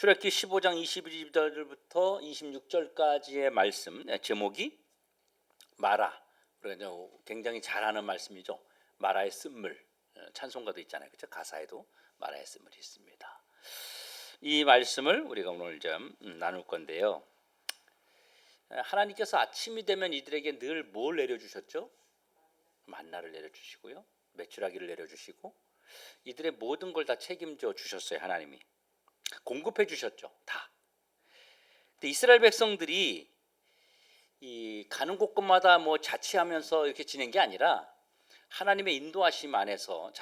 출애굽기 15장 22절부터 26절까지의 말씀 제목이 마라. 그래서 굉장히 잘하는 말씀이죠. 마라의 쓴물. 찬송가도 있잖아요. 그렇죠? 가사에도 마라의 쓴물이 있습니다. 이 말씀을 우리가 오늘 좀 나눌 건데요. 하나님께서 아침이 되면 이들에게 늘 뭘 내려주셨죠? 만나를 내려주시고요. 메추라기를 내려주시고 이들의 모든 걸 다 책임져 주셨어요. 하나님이. 공급해 주셨죠. 다. 근데 이스라엘 백성들이 이 가는 곳곳마다 뭐 자취하면서 이렇게 지낸 게 아니라 하나님의 인도하심 안에서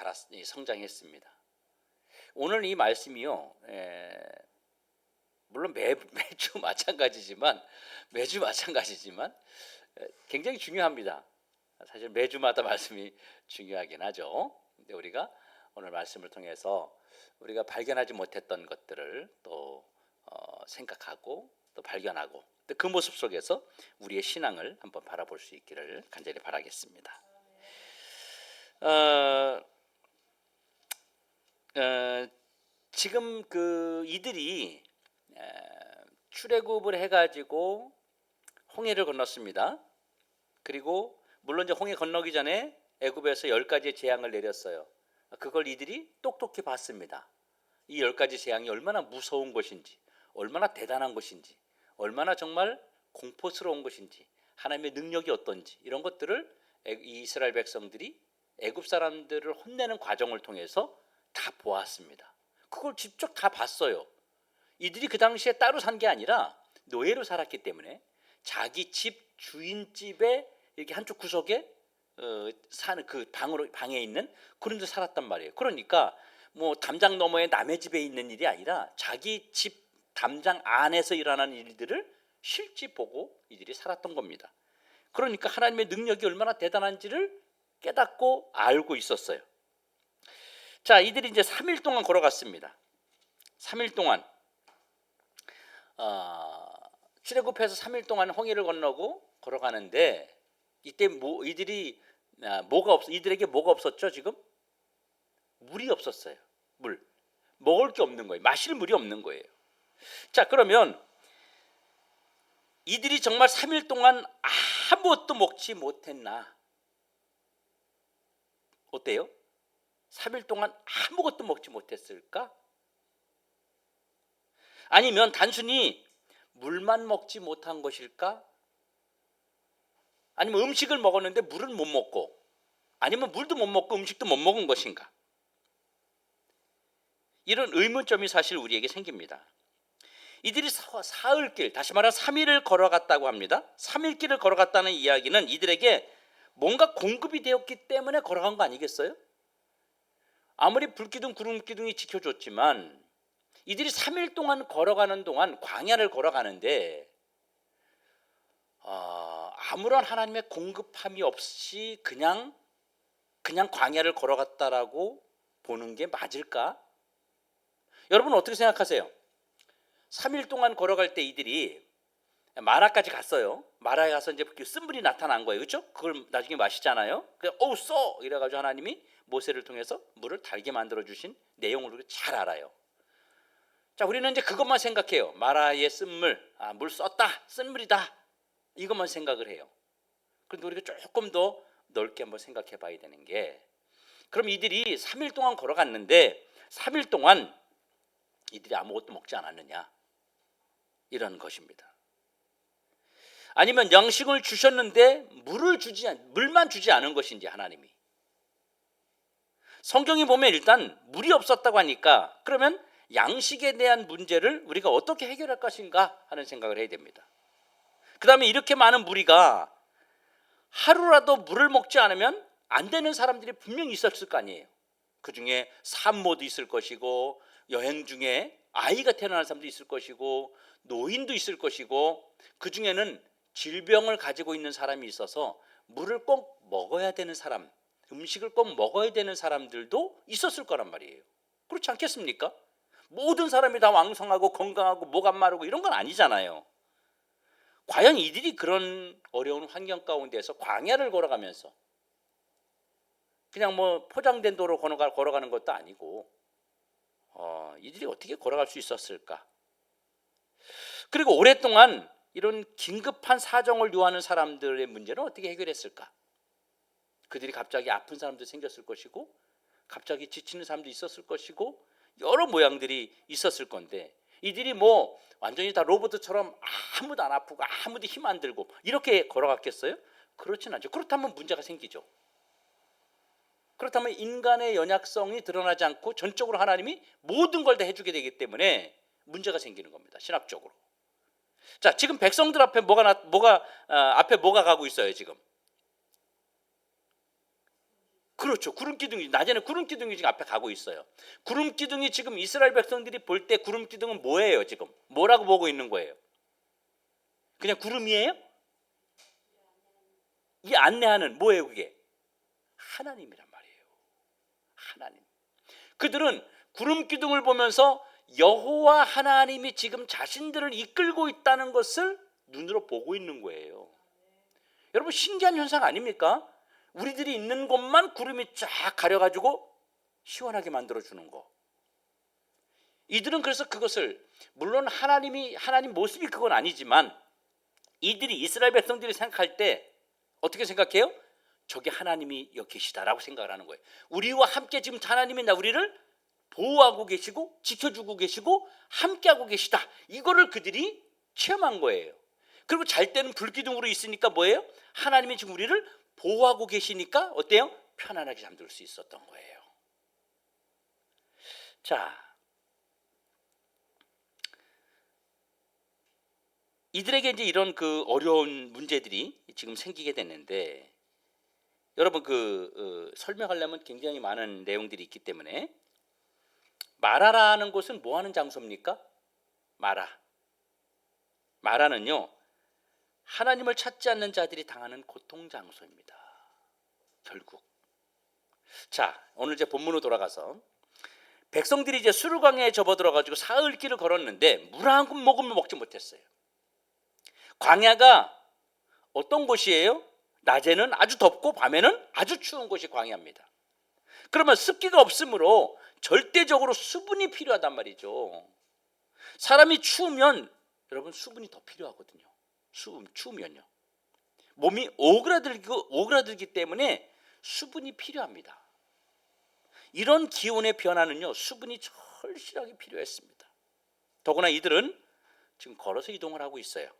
성장했습니다. 오늘 이 말씀이요. 물론 매주 마찬가지지만 굉장히 중요합니다. 사실 매주마다 말씀이 중요하긴 하죠. 근데 우리가 오늘 말씀을 통해서 우리가 발견하지 못했던 것들을 또 생각하고 또 발견하고 또 그 모습 속에서 우리의 신앙을 한번 바라볼 수 있기를 간절히 바라겠습니다. 지금 이들이 출애굽을 해가지고 홍해를 건넜습니다. 그리고 물론 이제 홍해 건너기 전에 애굽에서 10가지의 재앙을 내렸어요. 그걸 이들이 똑똑히 봤습니다. 이 10가지 재앙이 얼마나 무서운 것인지, 얼마나 대단한 것인지, 얼마나 정말 공포스러운 것인지, 하나님의 능력이 어떤지 이런 것들을 이스라엘 백성들이 애굽 사람들을 혼내는 과정을 통해서 다 보았습니다. 그걸 직접 다 봤어요. 이들이 그 당시에 따로 산 게 아니라 노예로 살았기 때문에 자기 집 주인집에 이렇게 한쪽 구석에 사는 그 방에 있는 그런 데 살았단 말이에요. 그러니까 뭐 담장 너머에 남의 집에 있는 일이 아니라 자기 집 담장 안에서 일어나는 일들을 실제 보고 이들이 살았던 겁니다. 그러니까 하나님의 능력이 얼마나 대단한지를 깨닫고 알고 있었어요. 자, 이들이 이제 3일 동안 걸어갔습니다. 3일 동안 출애굽해서 3일 동안 홍해를 건너고 걸어가는데 이때 이들에게 뭐가 없었죠? 지금 물이 없었어요. 물. 먹을 게 없는 거예요. 마실 물이 없는 거예요. 자, 그러면 이들이 정말 3일 동안 아무것도 먹지 못했나? 어때요? 3일 동안 아무것도 먹지 못했을까? 아니면 단순히 물만 먹지 못한 것일까? 아니면 음식을 먹었는데 물을 못 먹고, 아니면 물도 못 먹고 음식도 못 먹은 것인가? 이런 의문점이 사실 우리에게 생깁니다. 이들이 사흘길, 다시 말하면 3일을 걸어갔다고 합니다. 3일 길을 걸어갔다는 이야기는 이들에게 뭔가 공급이 되었기 때문에 걸어간 거 아니겠어요? 아무리 불기둥 구름기둥이 지켜줬지만 이들이 3일 동안 걸어가는 동안 광야를 걸어가는데 아무런 하나님의 공급함이 없이 그냥 광야를 걸어갔다라고 보는 게 맞을까? 여러분 어떻게 생각하세요? 3일 동안 걸어갈 때 이들이 마라까지 갔어요. 마라에 가서 이제 쓴물이 나타난 거예요. 그렇죠? 그걸 나중에 마시잖아요. 써! 이래가지고 하나님이 모세를 통해서 물을 달게 만들어 주신 내용을 잘 알아요. 자, 우리는 이제 그것만 생각해요. 마라의 쓴물, 물 썼다, 쓴물이다. 이것만 생각을 해요. 그런데 우리가 조금 더 넓게 한번 생각해 봐야 되는 게, 그럼 이들이 3일 동안 걸어갔는데 3일 동안 이들이 아무것도 먹지 않았느냐? 이런 것입니다. 아니면 양식을 주셨는데 물만 주지 않은 것인지 하나님이. 성경이 보면 일단 물이 없었다고 하니까 그러면 양식에 대한 문제를 우리가 어떻게 해결할 것인가 하는 생각을 해야 됩니다. 그 다음에 이렇게 많은 무리가 하루라도 물을 먹지 않으면 안 되는 사람들이 분명히 있었을 거 아니에요. 그 중에 산모도 있을 것이고, 여행 중에 아이가 태어나는 사람도 있을 것이고, 노인도 있을 것이고, 그 중에는 질병을 가지고 있는 사람이 있어서 물을 꼭 먹어야 되는 사람, 음식을 꼭 먹어야 되는 사람들도 있었을 거란 말이에요. 그렇지 않겠습니까? 모든 사람이 다 왕성하고 건강하고 목 안 마르고 이런 건 아니잖아요. 과연 이들이 그런 어려운 환경 가운데서 광야를 걸어가면서 그냥 뭐 포장된 도로 걸어가는 것도 아니고 이들이 어떻게 걸어갈 수 있었을까? 그리고 오랫동안 이런 긴급한 사정을 요하는 사람들의 문제는 어떻게 해결했을까? 그들이 갑자기 아픈 사람도 생겼을 것이고 갑자기 지치는 사람도 있었을 것이고 여러 모양들이 있었을 건데 이들이 뭐 완전히 다 로봇처럼 아무도 안 아프고 아무도 힘 안 들고 이렇게 걸어갔겠어요? 그렇진 않죠. 그렇다면 문제가 생기죠. 그렇다면 인간의 연약성이 드러나지 않고 전적으로 하나님이 모든 걸 다 해주게 되기 때문에 문제가 생기는 겁니다. 신학적으로. 자, 지금 백성들 앞에 앞에 뭐가 가고 있어요 지금? 그렇죠. 구름 기둥이 낮에는 구름 기둥이 지금 앞에 가고 있어요. 구름 기둥이 지금 이스라엘 백성들이 볼 때 구름 기둥은 뭐예요 지금? 뭐라고 보고 있는 거예요? 그냥 구름이에요? 이 안내하는 뭐예요 그게? 하나님이란 말이에요. 하나님. 그들은 구름 기둥을 보면서 여호와 하나님이 지금 자신들을 이끌고 있다는 것을 눈으로 보고 있는 거예요. 여러분 신기한 현상 아닙니까? 우리들이 있는 곳만 구름이 쫙 가려가지고 시원하게 만들어주는 거. 이들은 그래서 그것을 물론 하나님 모습이 그건 아니지만 이들이 이스라엘 백성들이 생각할 때 어떻게 생각해요? 저게 하나님이 여기 계시다라고 생각을 하는 거예요. 우리와 함께 지금 하나님이 우리를 보호하고 계시고 지켜주고 계시고 함께하고 계시다. 이거를 그들이 체험한 거예요. 그리고 잘 때는 불기둥으로 있으니까 뭐예요? 하나님이 지금 우리를 보호하고 계시니까 어때요? 편안하게 잠들 수 있었던 거예요. 자, 이들에게 이제 이런 그 어려운 문제들이 지금 생기게 됐는데 여러분 설명하려면 굉장히 많은 내용들이 있기 때문에 마라라는 곳은 뭐 하는 장소입니까? 마라는요 하나님을 찾지 않는 자들이 당하는 고통 장소입니다. 결국. 자, 오늘 이제 본문으로 돌아가서 백성들이 이제 수르강에 접어들어가지고 사흘 길을 걸었는데 물 한 모금을 먹지 못했어요. 광야가 어떤 곳이에요? 낮에는 아주 덥고 밤에는 아주 추운 곳이 광야입니다. 그러면 습기가 없으므로 절대적으로 수분이 필요하단 말이죠. 사람이 추우면 여러분 수분이 더 필요하거든요. 추우면요. 몸이 오그라들기 때문에 수분이 필요합니다. 이런 기온의 변화는요 수분이 절실하게 필요했습니다. 더구나 이들은 지금 걸어서 이동을 하고 있어요.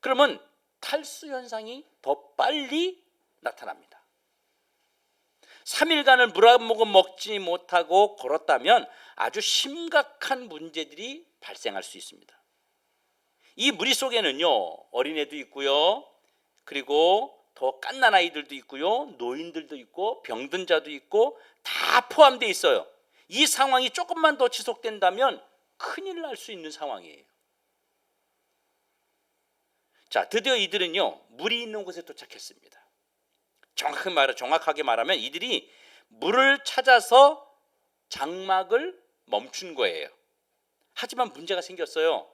그러면 탈수 현상이 더 빨리 나타납니다. 3일간을 물 한 모금 먹지 못하고 걸었다면 아주 심각한 문제들이 발생할 수 있습니다. 이 무리 속에는요 어린애도 있고요, 그리고 더 갓난 아이들도 있고요, 노인들도 있고 병든 자도 있고 다 포함되어 있어요. 이 상황이 조금만 더 지속된다면 큰일 날 수 있는 상황이에요. 자, 드디어 이들은요 물이 있는 곳에 도착했습니다. 정확하게 말하면 이들이 물을 찾아서 장막을 멈춘 거예요. 하지만 문제가 생겼어요.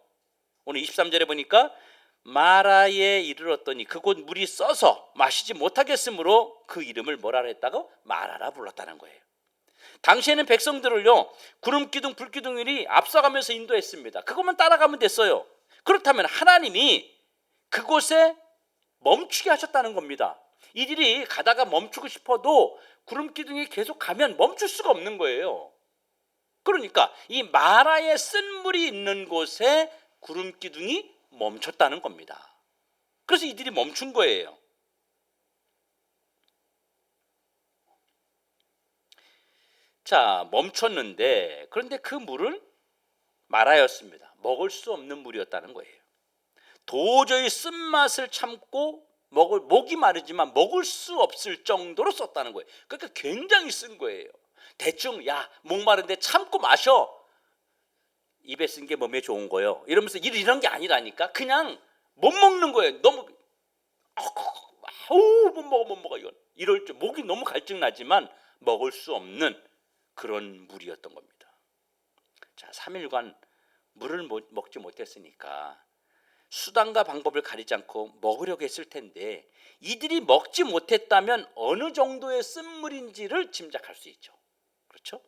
오늘 23절에 보니까 마라에 이르렀더니 그곳 물이 써서 마시지 못하겠으므로 그 이름을 뭐라 했다고? 마라라 불렀다는 거예요. 당시에는 백성들을요 구름기둥 불기둥이 앞서가면서 인도했습니다. 그것만 따라가면 됐어요. 그렇다면 하나님이 그곳에 멈추게 하셨다는 겁니다. 이들이 가다가 멈추고 싶어도 구름기둥이 계속 가면 멈출 수가 없는 거예요. 그러니까 이 마라에 쓴 물이 있는 곳에 구름기둥이 멈췄다는 겁니다. 그래서 이들이 멈춘 거예요. 자, 멈췄는데 그런데 그 물은 마라였습니다. 먹을 수 없는 물이었다는 거예요. 도저히 쓴맛을 참고 목이 마르지만 먹을 수 없을 정도로 썼다는 거예요. 그러니까 굉장히 쓴 거예요. 대충 야 목마른데 참고 마셔. 입에 쓴 게 몸에 좋은 거예요. 이러면서 이런 게 아니라니까. 그냥 못 먹는 거예요. 너무 못 먹어 이건. 이럴 줄 목이 너무 갈증 나지만 먹을 수 없는 그런 물이었던 겁니다. 자, 3일간 물을 먹지 못했으니까 수단과 방법을 가리지 않고 먹으려고 했을 텐데 이들이 먹지 못했다면 어느 정도의 쓴물인지를 짐작할 수 있죠. 그렇죠?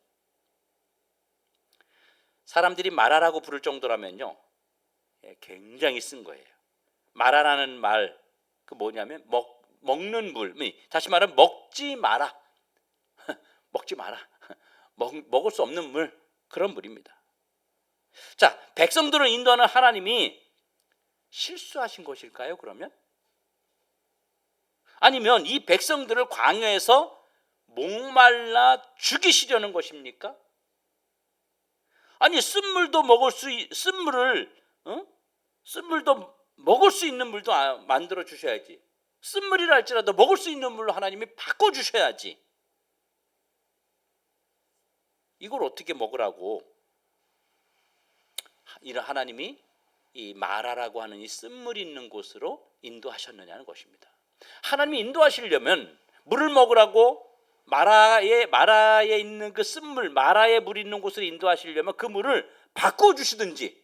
사람들이 마라라고 부를 정도라면요 굉장히 쓴 거예요. 마라라는 말, 그 뭐냐면 먹는 물, 다시 말하면 먹지 마라. 먹지 마라. 먹을 수 없는 물, 그런 물입니다. 자, 백성들을 인도하는 하나님이 실수하신 것일까요, 그러면? 아니면 이 백성들을 광야에서 목말라 죽이시려는 것입니까? 아니, 쓴물도 먹을 수 있는 물도 만들어 주셔야지. 쓴물이라 할지라도 먹을 수 있는 물로 하나님이 바꿔 주셔야지. 이걸 어떻게 먹으라고 이런 하나님이 이 마라라고 하는 이 쓴물 있는 곳으로 인도하셨느냐는 것입니다. 하나님이 인도하시려면 물을 먹으라고 마라에 있는 그 쓴물, 마라의 물이 있는 곳으로 인도하시려면 그 물을 바꿔주시든지,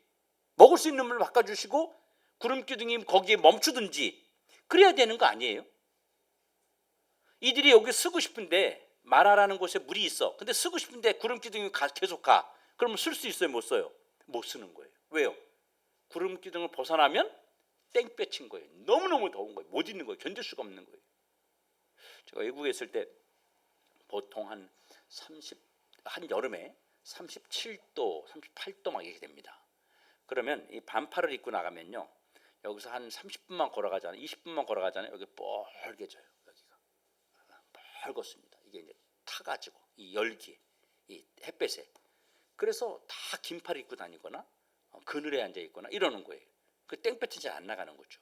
먹을 수 있는 물을 바꿔주시고 구름기둥이 거기에 멈추든지 그래야 되는 거 아니에요? 이들이 여기 쓰고 싶은데, 마라라는 곳에 물이 있어. 근데 쓰고 싶은데 구름기둥이 계속 가. 그러면 쓸 수 있어요, 못 써요? 못 쓰는 거예요. 왜요? 구름기둥을 벗어나면 땡볕인 거예요. 너무너무 더운 거예요. 못 있는 거예요. 견딜 수가 없는 거예요. 제가 외국에 있을 때 보통 한 여름에 37도, 38도 막 이렇게 됩니다. 그러면 이 반팔을 입고 나가면요, 여기서 한 30분만 걸어가잖아요. 20분만 걸어가잖아요. 여기 뻘개져요. 여기가 뻘겋습니다. 이게 이제 타가지고 이 열기, 이 햇볕에. 그래서 다 긴팔 입고 다니거나 그늘에 앉아 있거나 이러는 거예요. 그 땡볕이 잘 안 나가는 거죠.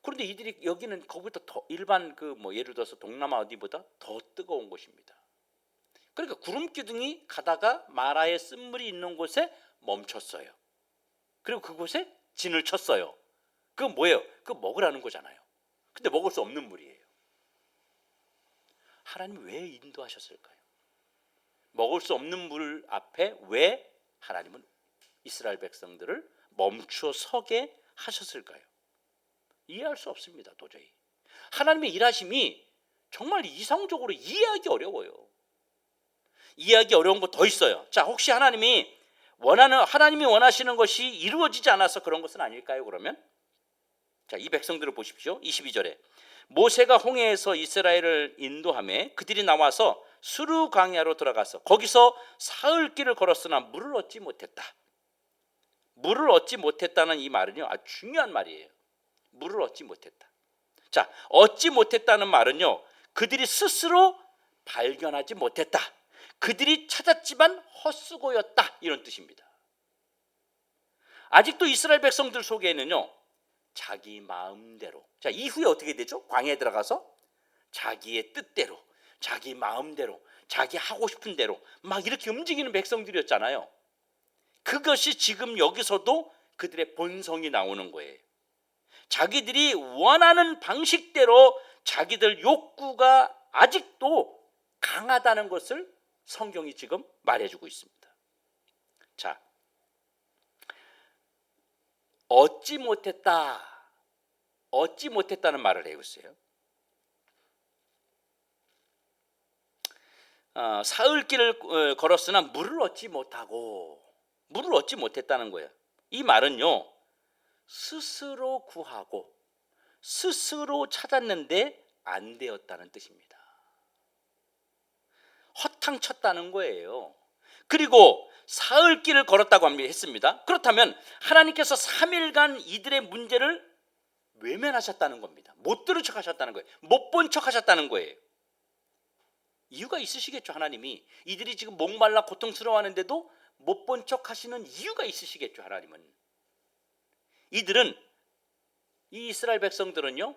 그런데 이들이 여기는 거기보다 더 일반 예를 들어서 동남아 어디보다 더 뜨거운 곳입니다. 그러니까 구름기둥이 가다가 마라의 쓴물이 있는 곳에 멈췄어요. 그리고 그곳에 진을 쳤어요. 그건 뭐예요? 그거 먹으라는 거잖아요. 근데 먹을 수 없는 물이에요. 하나님이 왜 인도하셨을까요? 먹을 수 없는 물 앞에 왜 하나님은 이스라엘 백성들을 멈추어 서게 하셨을까요? 이해할 수 없습니다, 도저히. 하나님의 일하심이 정말 이상적으로 이해하기 어려워요. 이해하기 어려운 거 더 있어요. 자, 혹시 하나님이 원하시는 것이 이루어지지 않아서 그런 것은 아닐까요, 그러면? 자, 이 백성들을 보십시오. 22절에 모세가 홍해에서 이스라엘을 인도하며 그들이 나와서 수르 광야로 들어가서 거기서 사흘길을 걸었으나 물을 얻지 못했다. 물을 얻지 못했다는 이 말은요, 아주 중요한 말이에요. 물을 얻지 못했다. 자, 얻지 못했다는 말은요, 그들이 스스로 발견하지 못했다. 그들이 찾았지만 헛수고였다, 이런 뜻입니다. 아직도 이스라엘 백성들 속에는요, 자기 마음대로, 자, 이후에 어떻게 되죠? 광야에 들어가서 자기의 뜻대로, 자기 마음대로, 자기 하고 싶은 대로 막 이렇게 움직이는 백성들이었잖아요. 그것이 지금 여기서도 그들의 본성이 나오는 거예요. 자기들이 원하는 방식대로 자기들 욕구가 아직도 강하다는 것을 성경이 지금 말해주고 있습니다. 자, 얻지 못했다는 말을 해요. 사흘길을 걸었으나 물을 얻지 못했다는 거예요. 이 말은요, 스스로 구하고 스스로 찾았는데 안 되었다는 뜻입니다. 허탕쳤다는 거예요. 그리고 사흘길을 걸었다고 했습니다. 그렇다면 하나님께서 3일간 이들의 문제를 외면하셨다는 겁니다. 못 들은 척하셨다는 거예요. 못 본 척하셨다는 거예요. 이유가 있으시겠죠. 하나님이 이들이 지금 목말라 고통스러워하는데도 못 본 척하시는 이유가 있으시겠죠. 하나님은. 이 이스라엘 백성들은요,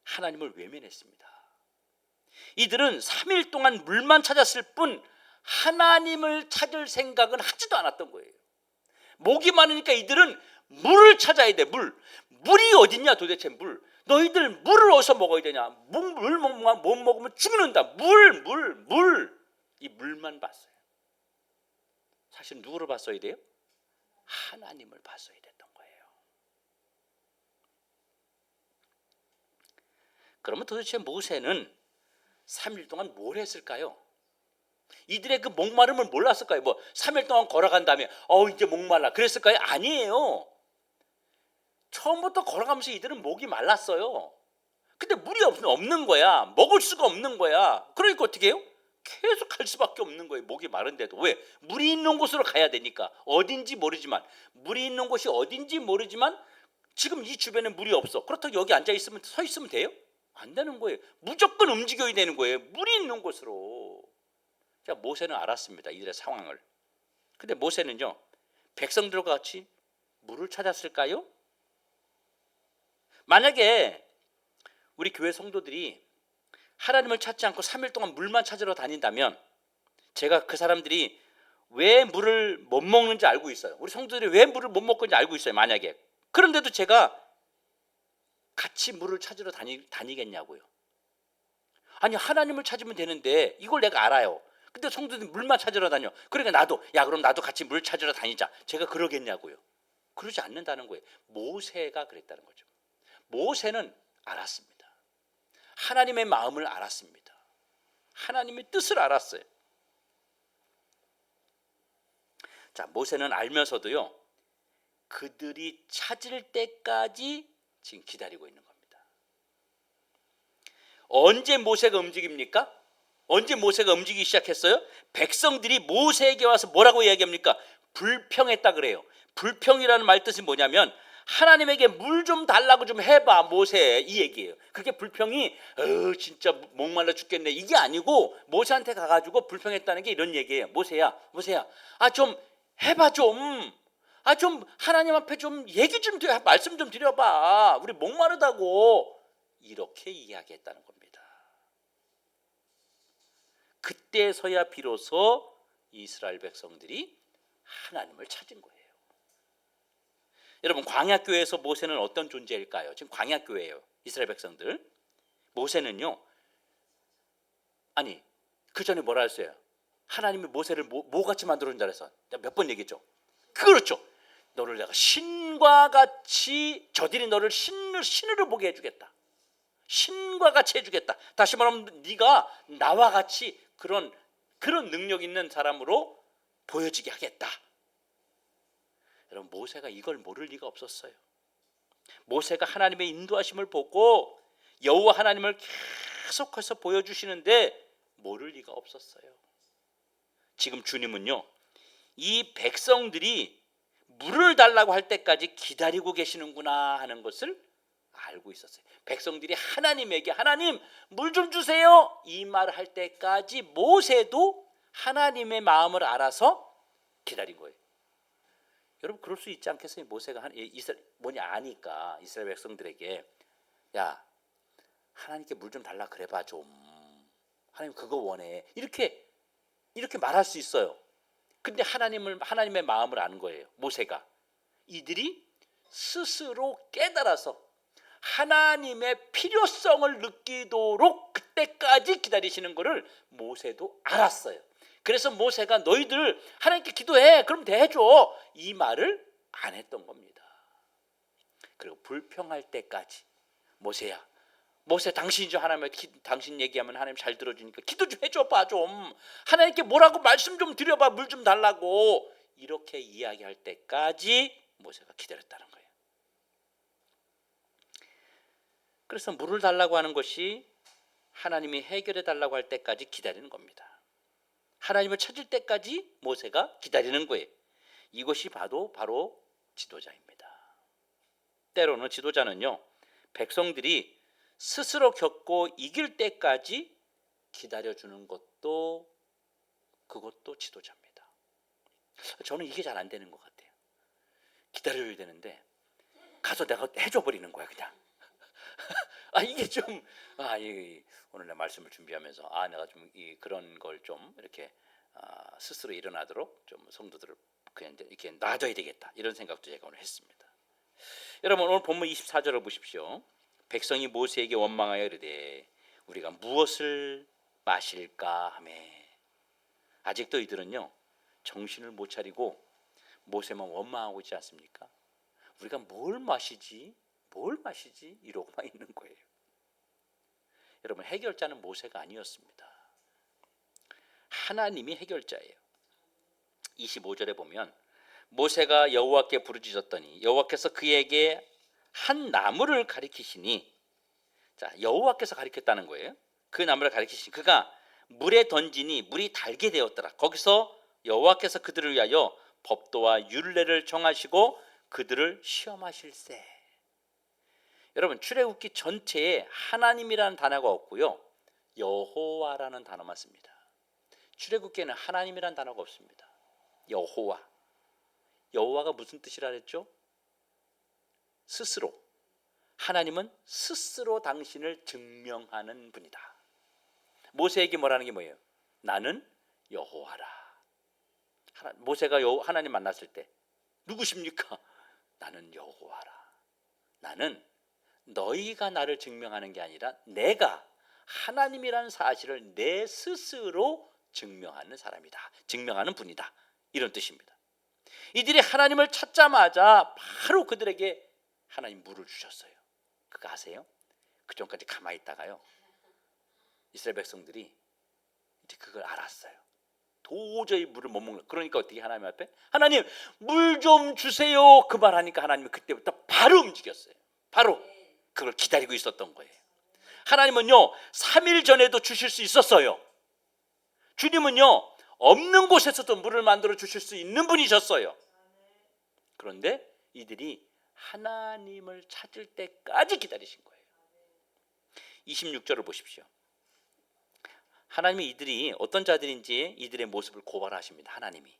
하나님을 외면했습니다. 이들은 3일 동안 물만 찾았을 뿐 하나님을 찾을 생각은 하지도 않았던 거예요. 목이 많으니까 이들은 물을 찾아야 돼. 물이 어딨냐 도대체. 너희들 물을 어디서 먹어야 되냐. 물 못 먹으면 죽는다. 이 물만 봤어요. 사실 누구를 봤어야 돼요? 하나님을 봤어야 됐던 거예요. 그러면 도대체 모세는 3일 동안 뭘 했을까요? 이들의 그 목마름을 몰랐을까요? 3일 동안 걸어간 다음에 이제 목말라 그랬을까요? 아니에요. 처음부터 걸어가면서 이들은 목이 말랐어요. 근데 물이 없는 거야. 먹을 수가 없는 거야. 그러니까 어떻게 해요? 계속 갈 수밖에 없는 거예요. 목이 마른데도. 왜? 물이 있는 곳으로 가야 되니까. 어딘지 모르지만, 물이 있는 곳이 어딘지 모르지만 지금 이 주변에 물이 없어. 그렇다고 여기 앉아 있으면, 서 있으면 돼요? 안 되는 거예요. 무조건 움직여야 되는 거예요. 물이 있는 곳으로. 자, 모세는 알았습니다. 이들의 상황을. 근데 모세는요, 백성들과 같이 물을 찾았을까요? 만약에 우리 교회 성도들이 하나님을 찾지 않고 3일 동안 물만 찾으러 다닌다면, 제가 그 사람들이 왜 물을 못 먹는지 알고 있어요. 우리 성도들이 왜 물을 못 먹는지 알고 있어요. 만약에. 그런데도 제가 같이 물을 찾으러 다니겠냐고요. 아니, 하나님을 찾으면 되는데 이걸 내가 알아요. 근데 성도들이 물만 찾으러 다녀. 그러니까 나도, 야, 그럼 나도 같이 물 찾으러 다니자. 제가 그러겠냐고요. 그러지 않는다는 거예요. 모세가 그랬다는 거죠. 모세는 알았습니다. 하나님의 마음을 알았습니다. 하나님의 뜻을 알았어요. 자, 모세는 알면서도요, 그들이 찾을 때까지 지금 기다리고 있는 겁니다. 언제 모세가 움직입니까? 언제 모세가 움직이기 시작했어요? 백성들이 모세에게 와서 뭐라고 이야기합니까? 불평했다 그래요. 불평이라는 말 뜻이 뭐냐면, 하나님에게 물 좀 달라고 좀 해봐, 모세, 이 얘기예요. 그게 불평이 진짜 목말라 죽겠네, 이게 아니고, 모세한테 가가지고 불평했다는 게 이런 얘기예요. 모세야, 좀 해봐, 좀 하나님 앞에 좀 얘기 좀 말씀 좀 드려봐, 우리 목마르다고. 이렇게 이야기했다는 겁니다. 그때서야 비로소 이스라엘 백성들이 하나님을 찾은 거예요. 여러분, 광야교회에서 모세는 어떤 존재일까요? 지금 광야교회예요. 이스라엘 백성들. 모세는요, 아니, 그 전에 뭐라 했어요? 하나님이 모세를 뭐같이 만들어준다 그래서 몇 번 얘기했죠. 그렇죠. 너를 내가 신과 같이, 저들이 너를 신으로 보게 해주겠다. 신과 같이 해주겠다. 다시 말하면 네가 나와 같이 그런 능력 있는 사람으로 보여지게 하겠다. 여러분, 모세가 이걸 모를 리가 없었어요. 모세가 하나님의 인도하심을 보고 여호와 하나님을 계속해서 보여주시는데 모를 리가 없었어요. 지금 주님은요, 이 백성들이 물을 달라고 할 때까지 기다리고 계시는구나 하는 것을 알고 있었어요. 백성들이 하나님에게, 하나님 물 좀 주세요, 이 말을 할 때까지 모세도 하나님의 마음을 알아서 기다린 거예요. 여러분, 그럴 수 있지 않겠어요? 모세가 아니까 이스라엘 백성들에게, 야, 하나님께 물 좀 달라 그래봐 좀, 하나님 그거 원해, 이렇게 말할 수 있어요. 근데 하나님의 마음을 아는 거예요. 모세가 이들이 스스로 깨달아서 하나님의 필요성을 느끼도록 그때까지 기다리시는 것을 모세도 알았어요. 그래서 모세가 너희들 하나님께 기도해, 그럼 대해줘, 이 말을 안 했던 겁니다. 그리고 불평할 때까지, 모세 당신이죠, 당신 얘기하면 하나님 잘 들어주니까 기도 좀 해줘봐, 좀 하나님께 뭐라고 말씀 좀 드려봐, 물 좀 달라고, 이렇게 이야기할 때까지 모세가 기다렸다는 거예요. 그래서 물을 달라고 하는 것이 하나님이 해결해 달라고 할 때까지 기다리는 겁니다. 하나님을 찾을 때까지 모세가 기다리는 거예요. 이것이 바로 지도자입니다. 때로는 지도자는요, 백성들이 스스로 겪고 이길 때까지 기다려주는 그것도 지도자입니다. 저는 이게 잘 안 되는 것 같아요. 기다려야 되는데 가서 내가 해줘 버리는 거야, 그냥. 이게 좀, 오늘 내 말씀을 준비하면서 내가 좀 그런 걸 좀 이렇게 스스로 일어나도록 좀 성도들을 그냥 이렇게 놔둬야 되겠다, 이런 생각도 제가 오늘 했습니다. 여러분, 오늘 본문 24절을 보십시오. 백성이 모세에게 원망하여 이르되 우리가 무엇을 마실까 하며. 아직도 이들은요, 정신을 못 차리고 모세만 원망하고 있지 않습니까? 우리가 뭘 마시지 이러고만 있는 거예요. 여러분, 해결자는 모세가 아니었습니다. 하나님이 해결자예요. 25절에 보면 모세가 여호와께 부르짖었더니 여호와께서 그에게 한 나무를 가리키시니, 자, 여호와께서 가리켰다는 거예요. 그 나무를 가리키시니 그가 물에 던지니 물이 달게 되었더라. 거기서 여호와께서 그들을 위하여 법도와 율례를 정하시고 그들을 시험하실세. 여러분, 출애굽기 전체에 하나님이라는 단어가 없고요, 여호와라는 단어만 씁니다. 출애굽기에는 하나님이라는 단어가 없습니다. 여호와. 여호와가 무슨 뜻이라 그랬죠? 스스로. 하나님은 스스로 당신을 증명하는 분이다. 모세에게 뭐라는 게 뭐예요? 나는 여호와라. 모세가 하나님 만났을 때 누구십니까? 나는 여호와라. 나는 너희가 나를 증명하는 게 아니라 내가 하나님이라는 사실을 내 스스로 증명하는 사람이다. 증명하는 분이다. 이런 뜻입니다. 이들이 하나님을 찾자마자 바로 그들에게 하나님 물을 주셨어요. 그거 아세요? 그 전까지 가만히 있다가요, 이스라엘 백성들이 이제 그걸 알았어요. 도저히 물을 못 먹는. 그러니까 어떻게 하나님 앞에 하나님 물 좀 주세요 그 말 하니까 하나님이 그때부터 바로 움직였어요. 바로 그걸 기다리고 있었던 거예요. 하나님은요 3일 전에도 주실 수 있었어요. 주님은요 없는 곳에서도 물을 만들어 주실 수 있는 분이셨어요. 그런데 이들이 하나님을 찾을 때까지 기다리신 거예요. 26절을 보십시오. 하나님이 이들이 어떤 자들인지 이들의 모습을 고발하십니다. 하나님이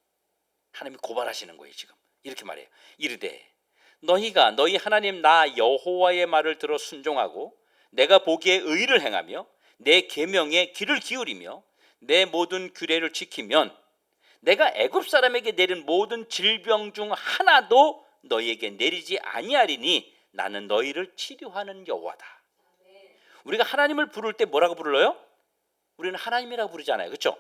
고발하시는 거예요. 지금 이렇게 말해요. 이르되 너희가 너희 하나님 나 여호와의 말을 들어 순종하고 내가 보기에 의를 행하며 내 계명에 귀를 기울이며 내 모든 규례를 지키면 내가 애굽 사람에게 내린 모든 질병 중 하나도 너희에게 내리지 아니하리니 나는 너희를 치료하는 여호와다. 우리가 하나님을 부를 때 뭐라고 불러요? 우리는 하나님이라고 부르잖아요. 그렇죠?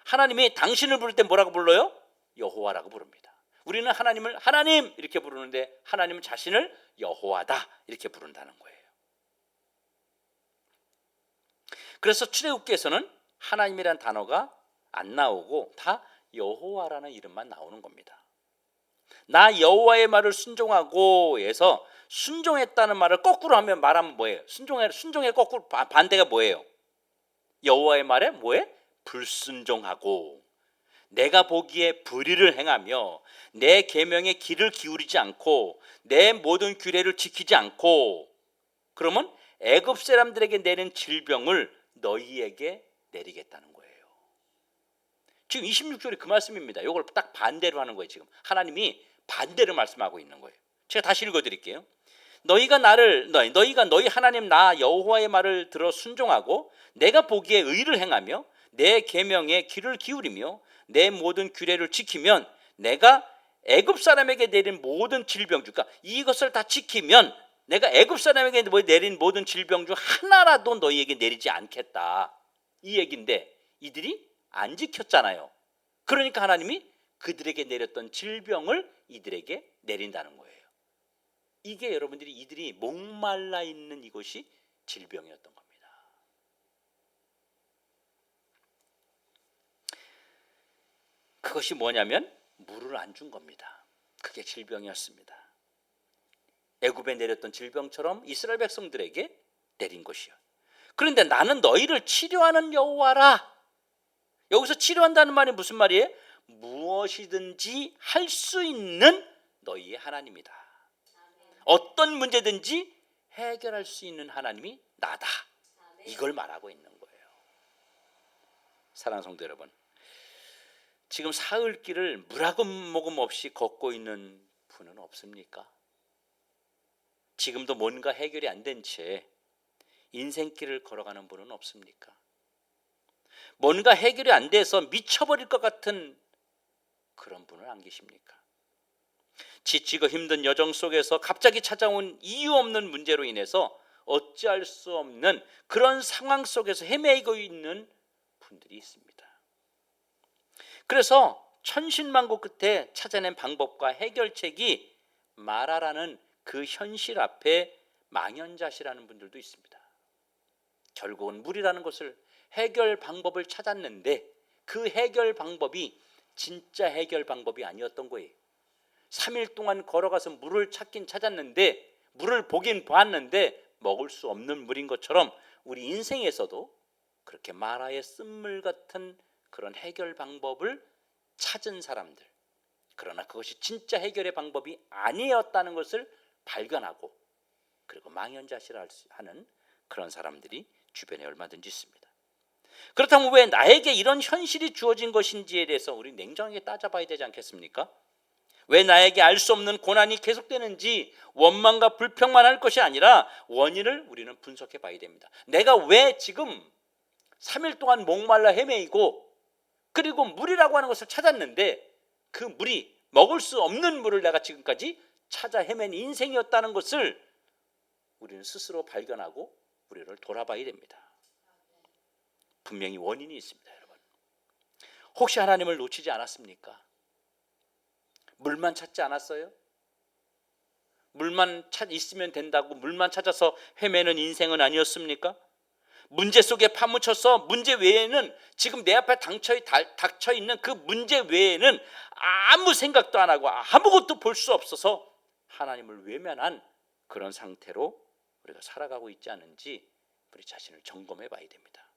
하나님이 당신을 부를 때 뭐라고 불러요? 여호와라고 부릅니다. 우리는 하나님을 하나님 이렇게 부르는데 하나님은 자신을 여호와다 이렇게 부른다는 거예요. 그래서 출애굽기에서는 하나님이라는 단어가 안 나오고 다 여호와라는 이름만 나오는 겁니다. 나 여호와의 말을 순종하고 해서 순종했다는 말을 거꾸로 하면 말하면 뭐예요? 순종의 거꾸로 반대가 뭐예요? 여호와의 말에 뭐에? 불순종하고 내가 보기에 불의를 행하며 내 계명에 귀를 기울이지 않고 내 모든 규례를 지키지 않고, 그러면 애굽 사람들에게 내린 질병을 너희에게 내리겠다는 거예요. 지금 26절이 그 말씀입니다. 이걸 딱 반대로 하는 거예요. 지금 하나님이 반대로 말씀하고 있는 거예요. 제가 다시 읽어드릴게요. 너희가 너희 하나님 나 여호와의 말을 들어 순종하고 내가 보기에 의를 행하며 내 계명에 귀를 기울이며 내 모든 규례를 지키면 내가 애굽 사람에게 내린 모든 질병 중, 그러니까 이것을 다 지키면 내가 애굽 사람에게 내린 모든 질병 중 하나라도 너희에게 내리지 않겠다. 이 얘기인데 이들이 안 지켰잖아요. 그러니까 하나님이 그들에게 내렸던 질병을 이들에게 내린다는 거예요. 이게 여러분들이 이들이 목말라 있는 이것이 질병이었던 겁니다. 그것이 뭐냐면 물을 안 준 겁니다. 그게 질병이었습니다. 애굽에 내렸던 질병처럼 이스라엘 백성들에게 내린 것이요. 그런데 나는 너희를 치료하는 여호와라. 여기서 치료한다는 말이 무슨 말이에요? 무엇이든지 할 수 있는 너희의 하나님이다. 어떤 문제든지 해결할 수 있는 하나님이 나다. 이걸 말하고 있는 거예요. 사랑하는 성도 여러분, 지금 사흘길을 물하금 없이 걷고 있는 분은 없습니까? 지금도 뭔가 해결이 안 된 채 인생길을 걸어가는 분은 없습니까? 뭔가 해결이 안 돼서 미쳐버릴 것 같은 그런 분은 안 계십니까? 지치고 힘든 여정 속에서 갑자기 찾아온 이유 없는 문제로 인해서 어찌할 수 없는 그런 상황 속에서 헤매고 있는 분들이 있습니다. 그래서 천신만고 끝에 찾아낸 방법과 해결책이 마라라는 그 현실 앞에 망연자실하는 분들도 있습니다. 결국은 물이라는 것을 해결 방법을 찾았는데 그 해결 방법이 진짜 해결 방법이 아니었던 거예요. 3일 동안 걸어가서 물을 찾긴 찾았는데 물을 보긴 봤는데 먹을 수 없는 물인 것처럼 우리 인생에서도 그렇게 마라의 쓴물 같은 그런 해결 방법을 찾은 사람들, 그러나 그것이 진짜 해결의 방법이 아니었다는 것을 발견하고 그리고 망연자실하는 그런 사람들이 주변에 얼마든지 있습니다. 그렇다면 왜 나에게 이런 현실이 주어진 것인지에 대해서 우리 냉정하게 따져봐야 되지 않겠습니까? 왜 나에게 알 수 없는 고난이 계속되는지 원망과 불평만 할 것이 아니라 원인을 우리는 분석해 봐야 됩니다. 내가 왜 지금 3일 동안 목말라 헤매이고 그리고 물이라고 하는 것을 찾았는데 그 물이 먹을 수 없는 물을 내가 지금까지 찾아 헤맨 인생이었다는 것을 우리는 스스로 발견하고 우리를 돌아봐야 됩니다. 분명히 원인이 있습니다, 여러분. 혹시 하나님을 놓치지 않았습니까? 물만 찾지 않았어요? 물만 있으면 된다고 물만 찾아서 헤매는 인생은 아니었습니까? 문제 속에 파묻혀서 문제 외에는 지금 내 앞에 닥쳐 있는 그 문제 외에는 아무 생각도 안 하고 아무것도 볼 수 없어서 하나님을 외면한 그런 상태로 우리가 살아가고 있지 않은지 우리 자신을 점검해 봐야 됩니다.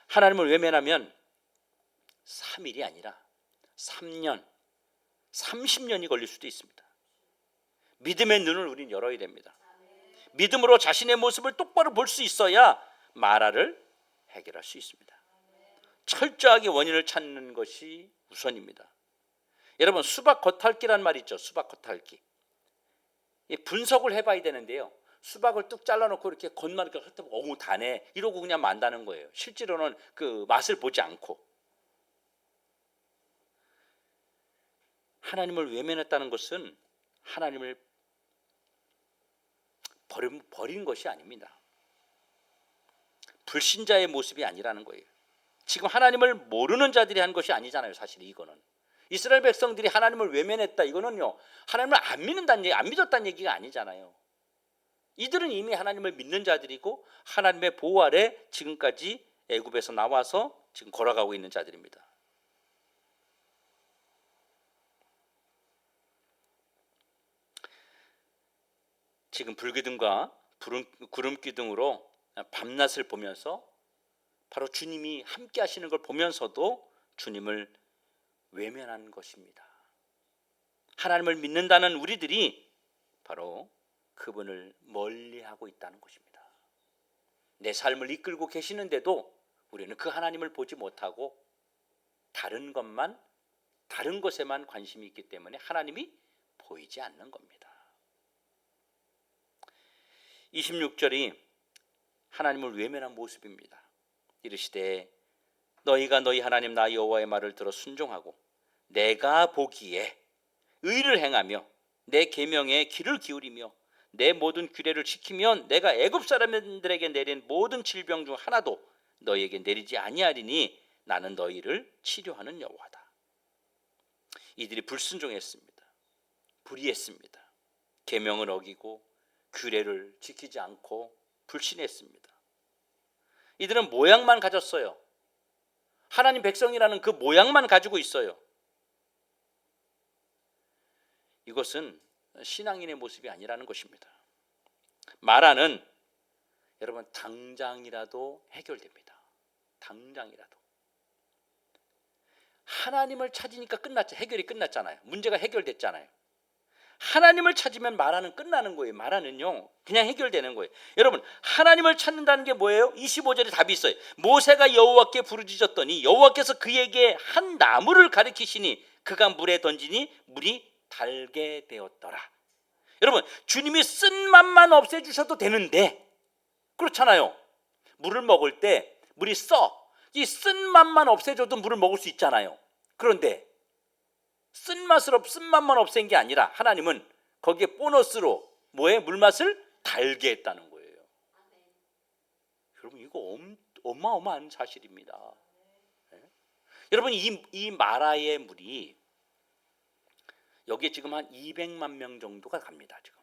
하나님을 외면하면 3일이 아니라 3년, 30년이 걸릴 수도 있습니다. 믿음의 눈을 우리는 열어야 됩니다. 믿음으로 자신의 모습을 똑바로 볼 수 있어야 마라를 해결할 수 있습니다. 철저하게 원인을 찾는 것이 우선입니다. 여러분, 수박 겉핥기란 말이 있죠. 수박 겉핥기. 분석을 해봐야 되는데요. 수박을 뚝 잘라놓고 이렇게 겉만 이렇게 훑어보고 어우 다네 이러고 그냥 만다는 거예요. 실제로는 그 맛을 보지 않고. 하나님을 외면했다는 것은 하나님을 버린 것이 아닙니다. 불신자의 모습이 아니라는 거예요. 지금 하나님을 모르는 자들이 한 것이 아니잖아요. 사실 이거는 이스라엘 백성들이 하나님을 외면했다, 이거는요 하나님을 안 믿었다는 얘기가 아니잖아요. 이들은 이미 하나님을 믿는 자들이고 하나님의 보호 아래 지금까지 애굽에서 나와서 지금 걸어가고 있는 자들입니다. 지금 불기둥과 구름기둥으로 밤낮을 보면서 바로 주님이 함께 하시는 걸 보면서도 주님을 외면한 것입니다. 하나님을 믿는다는 우리들이 바로 그분을 멀리하고 있다는 것입니다. 내 삶을 이끌고 계시는데도 우리는 그 하나님을 보지 못하고 다른 것에만 관심이 있기 때문에 하나님이 보이지 않는 겁니다. 26절이 하나님을 외면한 모습입니다. 이르시되 너희가 너희 하나님 나 여호와의 말을 들어 순종하고 내가 보기에 의를 행하며 내 계명에 귀를 기울이며 내 모든 규례를 지키면 내가 애굽 사람들에게 내린 모든 질병 중 하나도 너희에게 내리지 아니하리니 나는 너희를 치료하는 여호와다. 이들이 불순종했습니다. 불의했습니다. 계명을 어기고 규례를 지키지 않고 불신했습니다. 이들은 모양만 가졌어요. 하나님 백성이라는 그 모양만 가지고 있어요. 이것은 신앙인의 모습이 아니라는 것입니다. 마라는 여러분 당장이라도 해결됩니다. 당장이라도. 하나님을 찾으니까 해결이 끝났잖아요. 문제가 해결됐잖아요. 하나님을 찾으면 마라는 끝나는 거예요. 마라는요 그냥 해결되는 거예요. 여러분, 하나님을 찾는다는 게 뭐예요? 25절에 답이 있어요. 모세가 여호와께 부르짖었더니 여호와께서 그에게 한 나무를 가리키시니 그가 물에 던지니 물이 달게 되었더라. 여러분, 주님이 쓴 맛만 없애주셔도 되는데 그렇잖아요. 물을 먹을 때 물이 이 쓴 맛만 없애줘도 물을 먹을 수 있잖아요. 그런데 쓴 맛만 없앤 게 아니라 하나님은 거기에 보너스로 물맛을 달게 했다는 거예요. 여러분, 이거 어마어마한 사실입니다. 네? 여러분, 이 마라의 물이 여기에 지금 한 200만 명 정도가 갑니다. 지금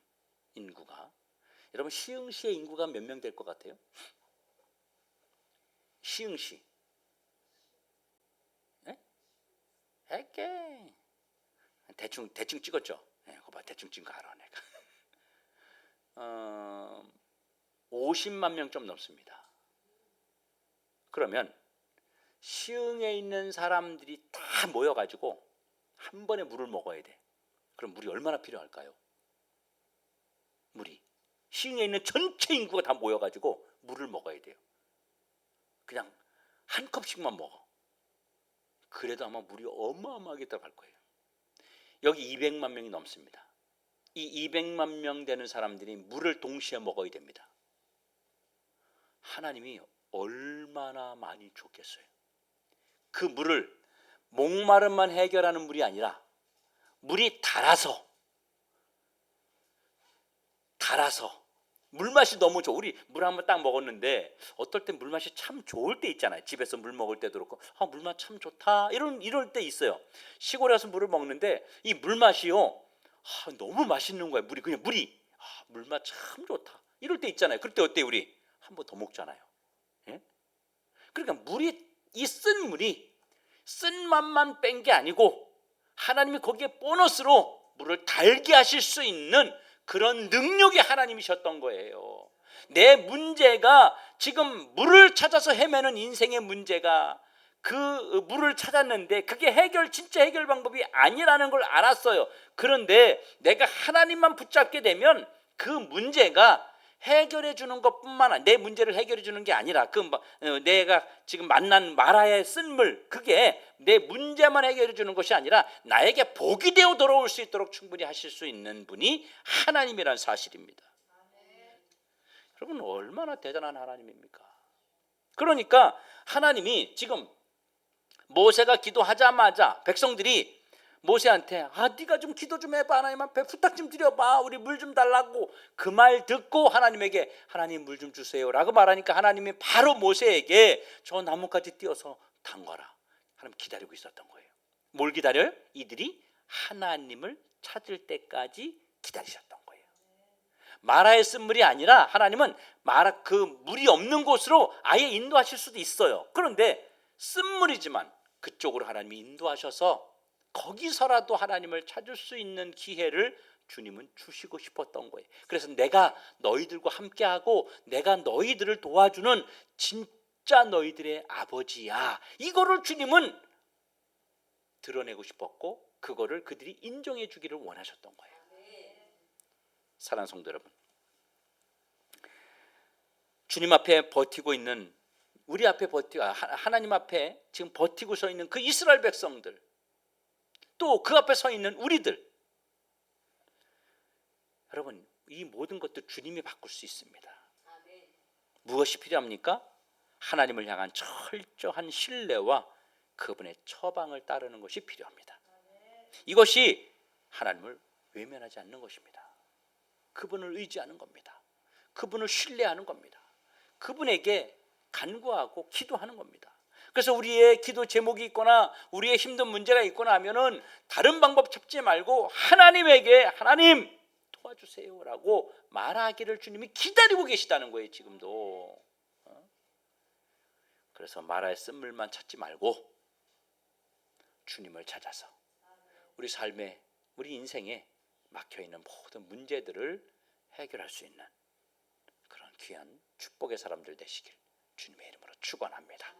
인구가. 여러분, 시흥시의 인구가 몇 명 될 것 같아요? 시흥시. 네? 대충 찍었죠. 네, 그거 봐, 대충 찍은 거 알아 내가. 50만 명 좀 넘습니다. 그러면 시흥에 있는 사람들이 다 모여가지고 한 번에 물을 먹어야 돼. 그럼 물이 얼마나 필요할까요? 물이 시흥에 있는 전체 인구가 다 모여가지고 물을 먹어야 돼요. 그냥 한 컵씩만 먹어. 그래도 아마 물이 어마어마하게 들어갈 거예요. 여기 200만 명이 넘습니다. 이 200만 명 되는 사람들이 물을 동시에 먹어야 됩니다. 하나님이 얼마나 많이 줬겠어요. 그 물을 목마름만 해결하는 물이 아니라 물이 달아서 물맛이 너무 좋아. 우리 물 한번 딱 먹었는데 어떨 땐 물맛이 참 좋을 때 있잖아요. 집에서 물 먹을 때도 그렇고 물맛 참 좋다 이럴 때 있어요. 시골에 가서 물을 먹는데 이 물맛이요 너무 맛있는 거예요. 물이 물맛 참 좋다 이럴 때 있잖아요. 그럴 때 어때요? 우리 한 번 더 먹잖아요. 예? 그러니까 이 쓴 물이 쓴 맛만 뺀 게 아니고 하나님이 거기에 보너스로 물을 달게 하실 수 있는 그런 능력이 하나님이셨던 거예요. 내 문제가 지금 물을 찾아서 헤매는 인생의 문제가 그 물을 찾았는데 그게 진짜 해결 방법이 아니라는 걸 알았어요. 그런데 내가 하나님만 붙잡게 되면 그 문제가 해결해 주는 것뿐만 아니라 내 문제를 해결해 주는 게 아니라 내가 지금 만난 마라의 쓴물 그게 내 문제만 해결해 주는 것이 아니라 나에게 복이 되어 돌아올 수 있도록 충분히 하실 수 있는 분이 하나님이라는 사실입니다. 여러분 얼마나 대단한 하나님입니까? 그러니까 하나님이 지금 모세가 기도하자마자 백성들이 모세한테 네가 좀 기도 좀 해봐. 하나님 앞에 부탁 좀 드려봐. 우리 물 좀 달라고 그 말 듣고 하나님에게 하나님 물 좀 주세요 라고 말하니까 하나님이 바로 모세에게 저 나뭇가지 띄어서 담가라. 하나님 기다리고 있었던 거예요. 뭘 기다려요? 이들이 하나님을 찾을 때까지 기다리셨던 거예요. 마라의 쓴물이 아니라 하나님은 그 물이 없는 곳으로 아예 인도하실 수도 있어요. 그런데 쓴물이지만 그쪽으로 하나님이 인도하셔서 거기서라도 하나님을 찾을 수 있는 기회를 주님은 주시고 싶었던 거예요. 그래서 내가 너희들과 함께하고 내가 너희들을 도와주는 진짜 너희들의 아버지야. 이거를 주님은 드러내고 싶었고 그거를 그들이 인정해 주기를 원하셨던 거예요. 사랑하는 성도 여러분, 주님 앞에 버티고 있는 우리 앞에 하나님 앞에 지금 버티고 서 있는 그 이스라엘 백성들 또 그 앞에 서 있는 우리들 여러분 이 모든 것도 주님이 바꿀 수 있습니다. 무엇이 필요합니까? 하나님을 향한 철저한 신뢰와 그분의 처방을 따르는 것이 필요합니다. 이것이 하나님을 외면하지 않는 것입니다. 그분을 의지하는 겁니다. 그분을 신뢰하는 겁니다. 그분에게 간구하고 기도하는 겁니다. 그래서 우리의 기도 제목이 있거나 우리의 힘든 문제가 있거나 하면은 다른 방법 찾지 말고 하나님에게 하나님 도와주세요라고 말하기를 주님이 기다리고 계시다는 거예요. 지금도. 그래서 마라의 쓴물만 찾지 말고 주님을 찾아서 우리 삶에 우리 인생에 막혀있는 모든 문제들을 해결할 수 있는 그런 귀한 축복의 사람들 되시길 주님의 이름으로 축원합니다.